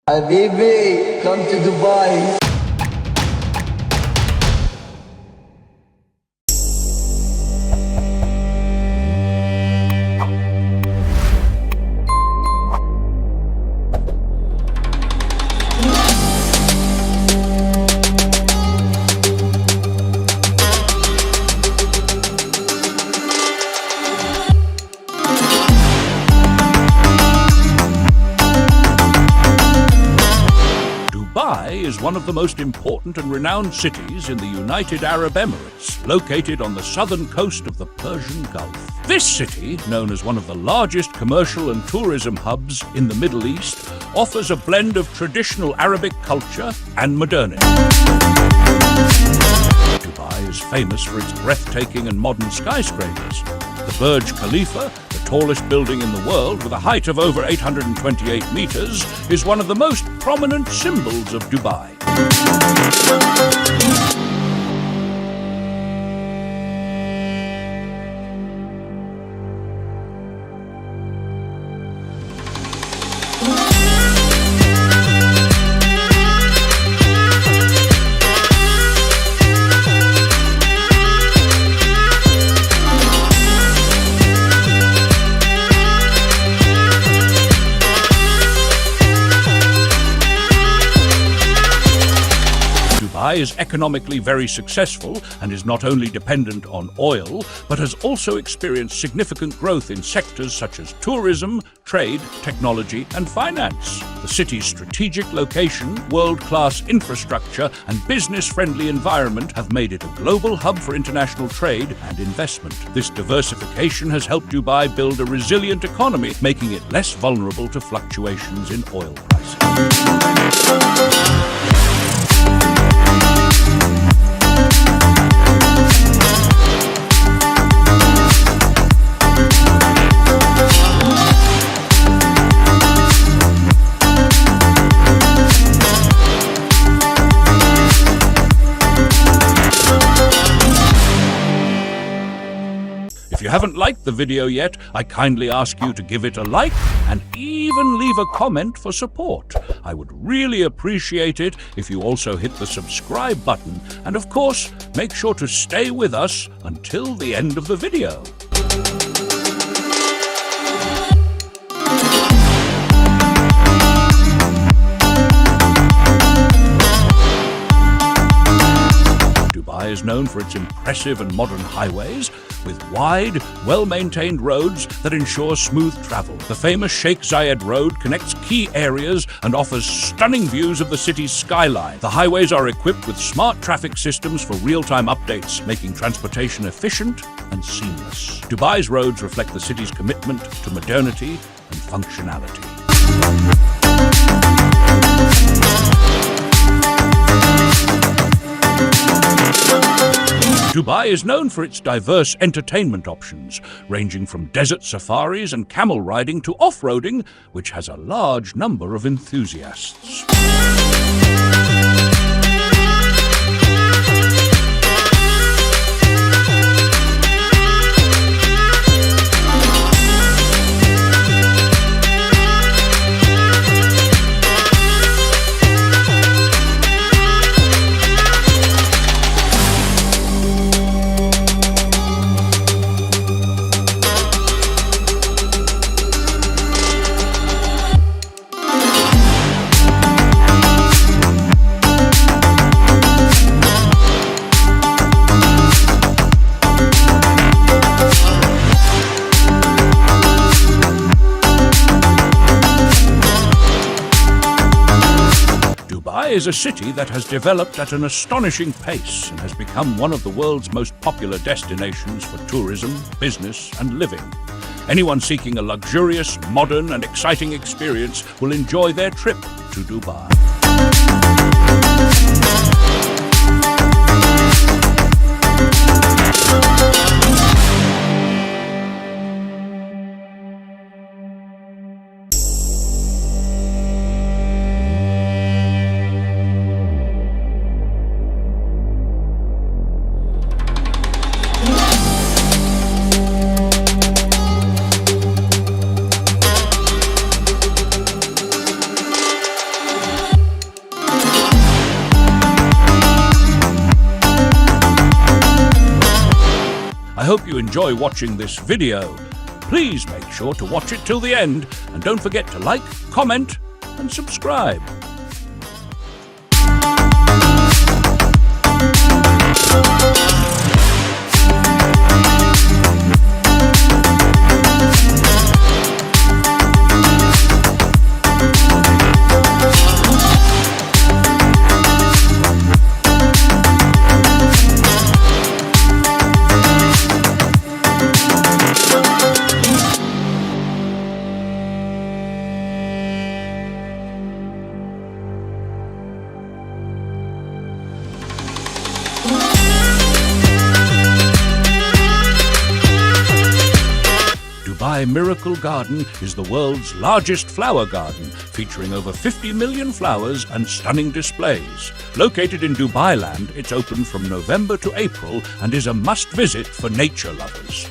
Habibi, come to Dubai. Dubai is one of the most important and renowned cities in the United Arab Emirates, located on the southern coast of the Persian Gulf. This city, known as one of the largest commercial and tourism hubs in the Middle East, offers a blend of traditional Arabic culture and modernity. Dubai is famous for its breathtaking and modern skyscrapers. The Burj Khalifa, the tallest building in the world with a height of over 828 meters, is one of the most prominent symbols of Dubai. Dubai is economically very successful and is not only dependent on oil, but has also experienced significant growth in sectors such as tourism, trade, technology, and finance. The city's strategic location, world-class infrastructure, and business-friendly environment have made it a global hub for international trade and investment. This diversification has helped Dubai build a resilient economy, making it less vulnerable to fluctuations in oil prices. If you haven't liked the video yet, I kindly ask you to give it a like and even leave a comment for support. I would really appreciate it if you also hit the subscribe button, and of course, make sure to stay with us until the end of the video. Dubai is known for its impressive and modern highways, with wide, well-maintained roads that ensure smooth travel. The famous Sheikh Zayed Road connects key areas and offers stunning views of the city's skyline. The highways are equipped with smart traffic systems for real-time updates, making transportation efficient and seamless. Dubai's roads reflect the city's commitment to modernity and functionality. Dubai is known for its diverse entertainment options, ranging from desert safaris and camel riding to off-roading, which has a large number of enthusiasts. Dubai is a city that has developed at an astonishing pace and has become one of the world's most popular destinations for tourism, business, and living. Anyone seeking a luxurious, modern, and exciting experience will enjoy their trip to Dubai. hope you enjoy watching this video. Please make sure to watch it till the end, and don't forget to like, comment, and subscribe. Dubai Miracle Garden is the world's largest flower garden, featuring over 50 million flowers and stunning displays. Located in Dubai Land, it's open from November to April and is a must-visit for nature lovers.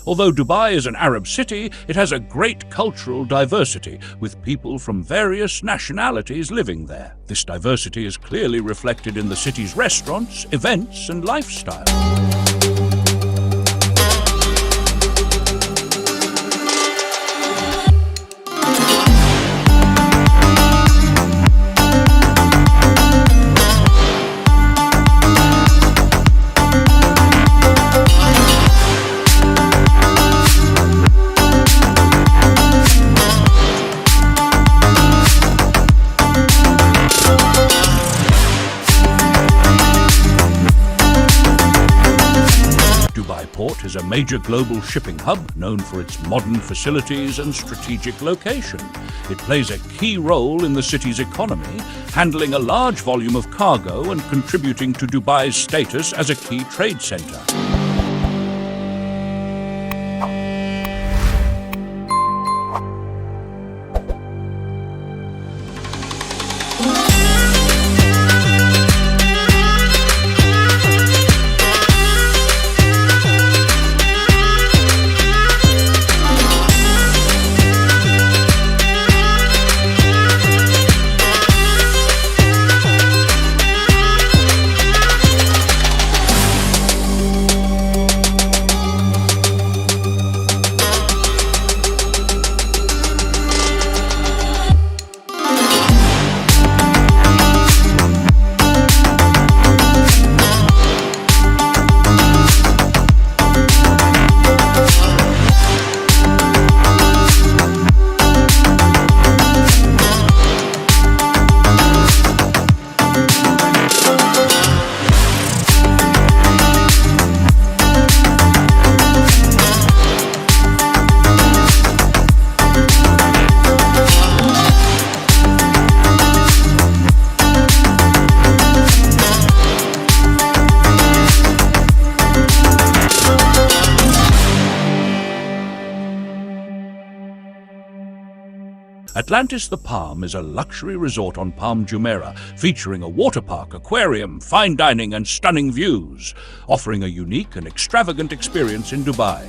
Although Dubai is an Arab city, it has a great cultural diversity, with people from various nationalities living there. This diversity is clearly reflected in the city's restaurants, events, and lifestyle. Port is a major global shipping hub known for its modern facilities and strategic location. It plays a key role in the city's economy, handling a large volume of cargo and contributing to Dubai's status as a key trade center. Atlantis the Palm is a luxury resort on Palm Jumeirah, featuring a water park, aquarium, fine dining and stunning views, offering a unique and extravagant experience in Dubai.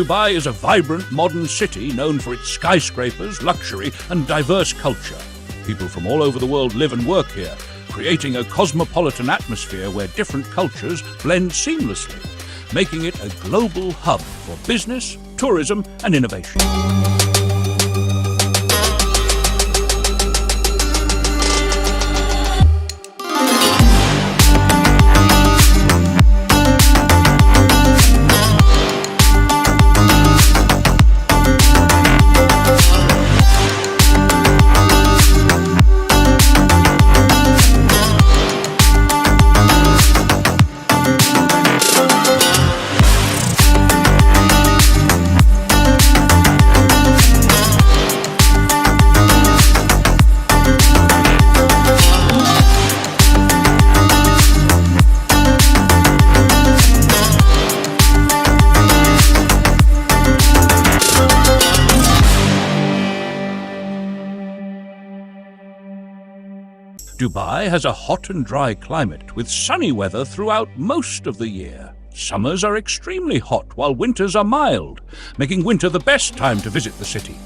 Dubai is a vibrant modern city known for its skyscrapers, luxury, and diverse culture. People from all over the world live and work here, creating a cosmopolitan atmosphere where different cultures blend seamlessly, making it a global hub for business, tourism, and innovation. Dubai has a hot and dry climate with sunny weather throughout most of the year. Summers are extremely hot while winters are mild, making winter the best time to visit the city.